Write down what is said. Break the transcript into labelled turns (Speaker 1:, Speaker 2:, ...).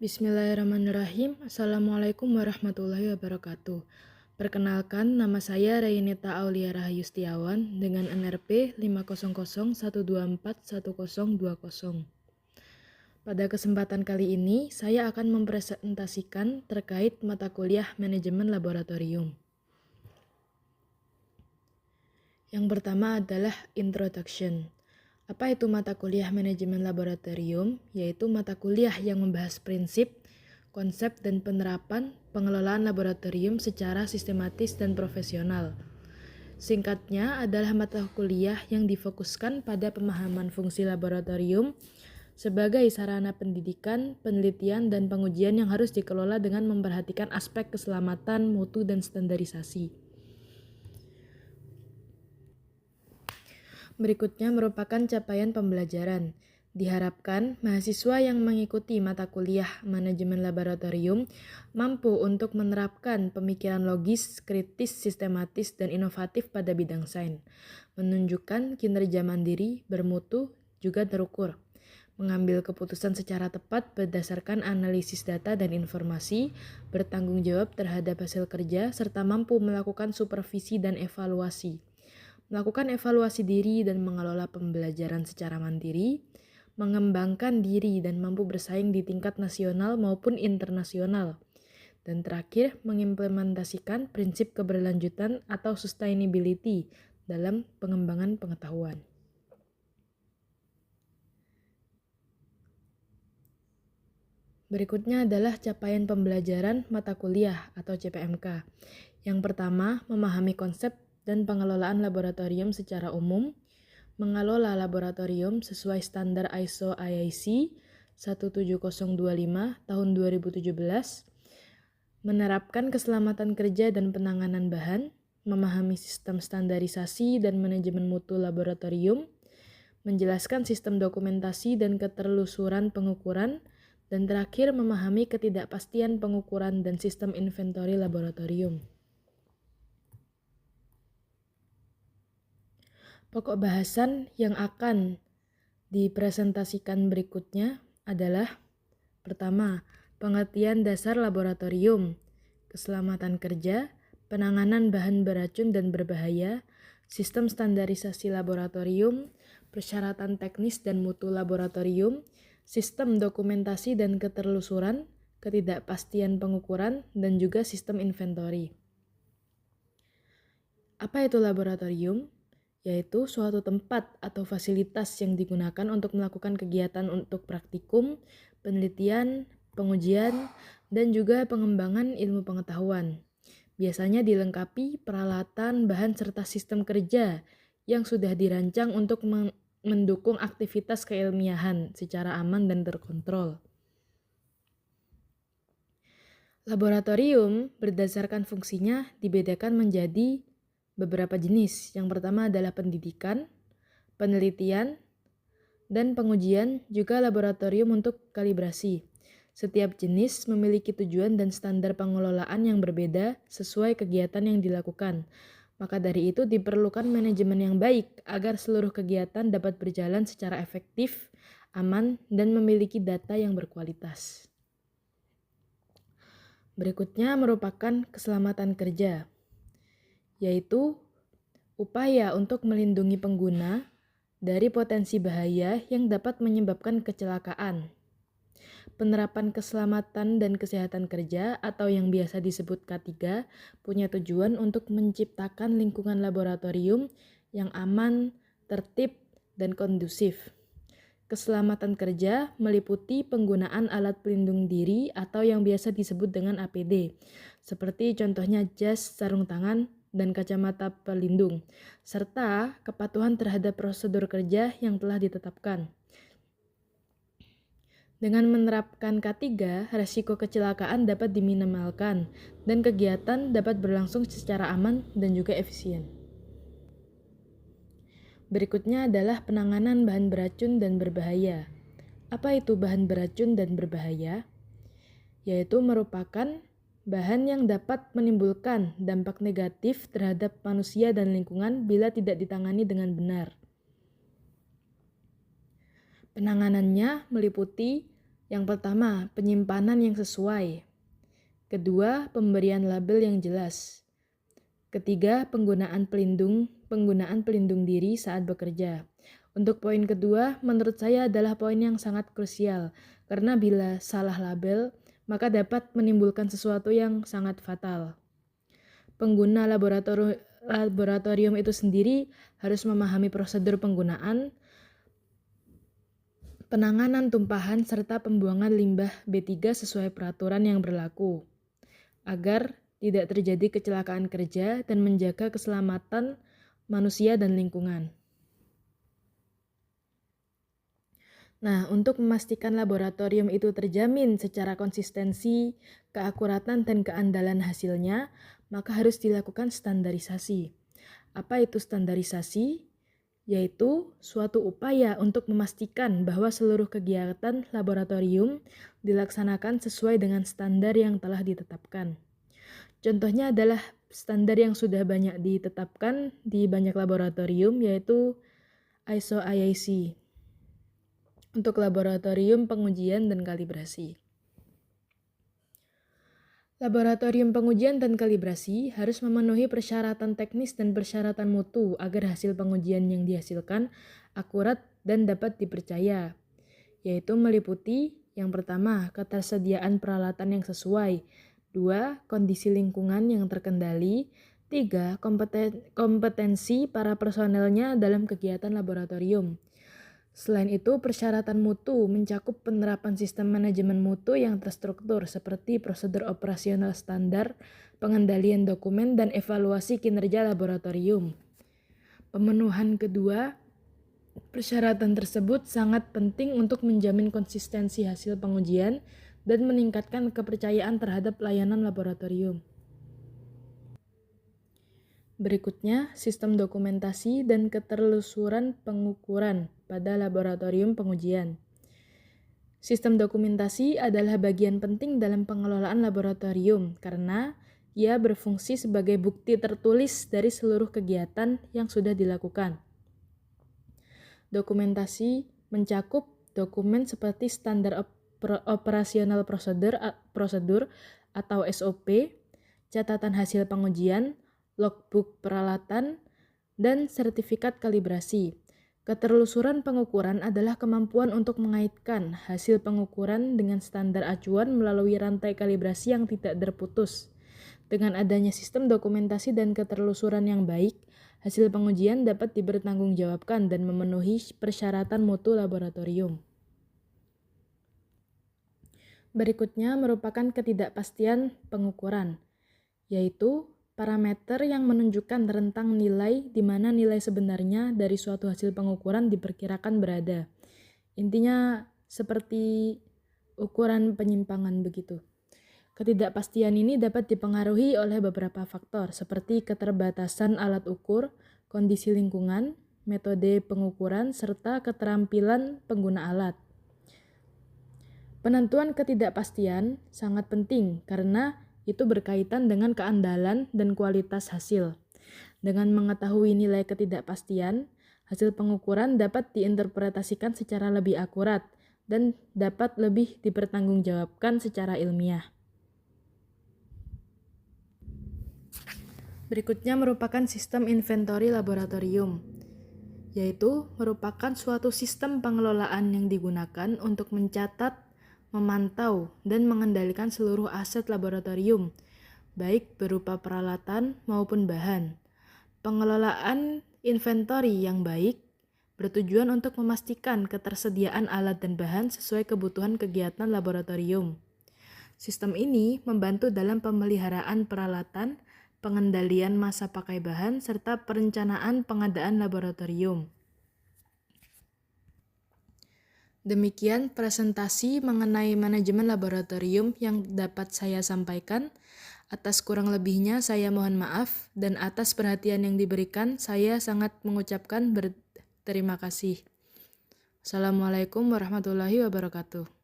Speaker 1: Bismillahirrahmanirrahim. Assalamualaikum warahmatullahi wabarakatuh. Perkenalkan, nama saya Raineta Aulia Rahayu Setiawan dengan NRP 50012411020. Pada kesempatan kali ini, saya akan mempresentasikan terkait mata kuliah Manajemen Laboratorium. Yang pertama adalah Introduction. Apa itu mata kuliah manajemen laboratorium? Yaitu mata kuliah yang membahas prinsip, konsep, dan penerapan pengelolaan laboratorium secara sistematis dan profesional. Singkatnya adalah mata kuliah yang difokuskan pada pemahaman fungsi laboratorium sebagai sarana pendidikan, penelitian, dan pengujian yang harus dikelola dengan memperhatikan aspek keselamatan, mutu, dan standarisasi. Berikutnya merupakan capaian pembelajaran. Diharapkan, mahasiswa yang mengikuti mata kuliah manajemen laboratorium mampu untuk menerapkan pemikiran logis, kritis, sistematis, dan inovatif pada bidang sains, menunjukkan kinerja mandiri, bermutu, juga terukur, mengambil keputusan secara tepat berdasarkan analisis data dan informasi, bertanggung jawab terhadap hasil kerja, serta mampu melakukan supervisi dan evaluasi. Melakukan evaluasi diri dan mengelola pembelajaran secara mandiri, mengembangkan diri dan mampu bersaing di tingkat nasional maupun internasional. Dan terakhir, mengimplementasikan prinsip keberlanjutan atau sustainability dalam pengembangan pengetahuan. Berikutnya adalah capaian pembelajaran mata kuliah atau CPMK. Yang pertama, memahami konsep dan pengelolaan laboratorium secara umum, mengelola laboratorium sesuai standar ISO IEC 17025 tahun 2017, menerapkan keselamatan kerja dan penanganan bahan, memahami sistem standarisasi dan manajemen mutu laboratorium, menjelaskan sistem dokumentasi dan keterlusuran pengukuran, dan terakhir memahami ketidakpastian pengukuran dan sistem inventory laboratorium. Pokok bahasan yang akan dipresentasikan berikutnya adalah: pertama, pengertian dasar laboratorium, keselamatan kerja, penanganan bahan beracun dan berbahaya, sistem standarisasi laboratorium, persyaratan teknis dan mutu laboratorium, sistem dokumentasi dan keterlusuran, ketidakpastian pengukuran, dan juga sistem inventory. Apa itu laboratorium? Yaitu suatu tempat atau fasilitas yang digunakan untuk melakukan kegiatan untuk praktikum, penelitian, pengujian, dan juga pengembangan ilmu pengetahuan. Biasanya dilengkapi peralatan, bahan, serta sistem kerja yang sudah dirancang untuk mendukung aktivitas keilmiahan secara aman dan terkontrol. Laboratorium berdasarkan fungsinya dibedakan menjadi beberapa jenis. Yang pertama adalah pendidikan, penelitian, dan pengujian, juga laboratorium untuk kalibrasi. Setiap jenis memiliki tujuan dan standar pengelolaan yang berbeda sesuai kegiatan yang dilakukan. Maka dari itu diperlukan manajemen yang baik agar seluruh kegiatan dapat berjalan secara efektif, aman, dan memiliki data yang berkualitas. Berikutnya merupakan keselamatan kerja, yaitu upaya untuk melindungi pengguna dari potensi bahaya yang dapat menyebabkan kecelakaan. Penerapan keselamatan dan kesehatan kerja atau yang biasa disebut K3 punya tujuan untuk menciptakan lingkungan laboratorium yang aman, tertib, dan kondusif. Keselamatan kerja meliputi penggunaan alat pelindung diri atau yang biasa disebut dengan APD, seperti contohnya jas, sarung tangan, dan kacamata pelindung, serta kepatuhan terhadap prosedur kerja yang telah ditetapkan. Dengan menerapkan K3, resiko kecelakaan dapat diminimalkan dan kegiatan dapat berlangsung secara aman dan juga efisien. Berikutnya adalah penanganan bahan beracun dan berbahaya. Apa itu bahan beracun dan berbahaya? Yaitu merupakan bahan yang dapat menimbulkan dampak negatif terhadap manusia dan lingkungan bila tidak ditangani dengan benar. Penanganannya meliputi Yang pertama, penyimpanan yang sesuai. Kedua, pemberian label yang jelas. Ketiga, penggunaan pelindung diri saat bekerja. Untuk poin kedua, menurut saya adalah poin yang sangat krusial, karena bila salah label, maka dapat menimbulkan sesuatu yang sangat fatal. Pengguna laboratorium itu sendiri harus memahami prosedur penggunaan, penanganan tumpahan, serta pembuangan limbah B3 sesuai peraturan yang berlaku, agar tidak terjadi kecelakaan kerja dan menjaga keselamatan manusia dan lingkungan. Nah, untuk memastikan laboratorium itu terjamin secara konsistensi, keakuratan, dan keandalan hasilnya, maka harus dilakukan standarisasi. Apa itu standarisasi? Yaitu suatu upaya untuk memastikan bahwa seluruh kegiatan laboratorium dilaksanakan sesuai dengan standar yang telah ditetapkan. Contohnya adalah standar yang sudah banyak ditetapkan di banyak laboratorium, yaitu ISO IEC untuk laboratorium pengujian dan kalibrasi. Laboratorium pengujian dan kalibrasi harus memenuhi persyaratan teknis dan persyaratan mutu agar hasil pengujian yang dihasilkan akurat dan dapat dipercaya, yaitu meliputi yang pertama, ketersediaan peralatan yang sesuai, 2. Kondisi lingkungan yang terkendali, 3. Kompetensi para personelnya dalam kegiatan laboratorium. Selain itu, persyaratan mutu mencakup penerapan sistem manajemen mutu yang terstruktur seperti prosedur operasional standar, pengendalian dokumen, dan evaluasi kinerja laboratorium. Pemenuhan kedua, persyaratan tersebut sangat penting untuk menjamin konsistensi hasil pengujian dan meningkatkan kepercayaan terhadap layanan laboratorium. Berikutnya, sistem dokumentasi dan keterlusuran pengukuran pada laboratorium pengujian. Sistem dokumentasi adalah bagian penting dalam pengelolaan laboratorium karena ia berfungsi sebagai bukti tertulis dari seluruh kegiatan yang sudah dilakukan. Dokumentasi mencakup dokumen seperti standar operasional prosedur atau SOP, catatan hasil pengujian, logbook peralatan, dan sertifikat kalibrasi. Keterlusuran pengukuran adalah kemampuan untuk mengaitkan hasil pengukuran dengan standar acuan melalui rantai kalibrasi yang tidak terputus. Dengan adanya sistem dokumentasi dan keterlusuran yang baik, hasil pengujian dapat dipertanggungjawabkan dan memenuhi persyaratan mutu laboratorium. Berikutnya merupakan ketidakpastian pengukuran, yaitu parameter yang menunjukkan rentang nilai di mana nilai sebenarnya dari suatu hasil pengukuran diperkirakan berada. Intinya seperti ukuran penyimpangan begitu. Ketidakpastian ini dapat dipengaruhi oleh beberapa faktor seperti keterbatasan alat ukur, kondisi lingkungan, metode pengukuran, serta keterampilan pengguna alat. Penentuan ketidakpastian sangat penting karena itu berkaitan dengan keandalan dan kualitas hasil. Dengan mengetahui nilai ketidakpastian, hasil pengukuran dapat diinterpretasikan secara lebih akurat dan dapat lebih dipertanggungjawabkan secara ilmiah. Berikutnya merupakan sistem inventory laboratorium, yaitu merupakan suatu sistem pengelolaan yang digunakan untuk mencatat, memantau, dan mengendalikan seluruh aset laboratorium, baik berupa peralatan maupun bahan. Pengelolaan inventory yang baik bertujuan untuk memastikan ketersediaan alat dan bahan sesuai kebutuhan kegiatan laboratorium. Sistem ini membantu dalam pemeliharaan peralatan, pengendalian masa pakai bahan, serta perencanaan pengadaan laboratorium. Demikian presentasi mengenai manajemen laboratorium yang dapat saya sampaikan. Atas kurang lebihnya saya mohon maaf, dan atas perhatian yang diberikan saya sangat mengucapkan berterima kasih. Assalamualaikum warahmatullahi wabarakatuh.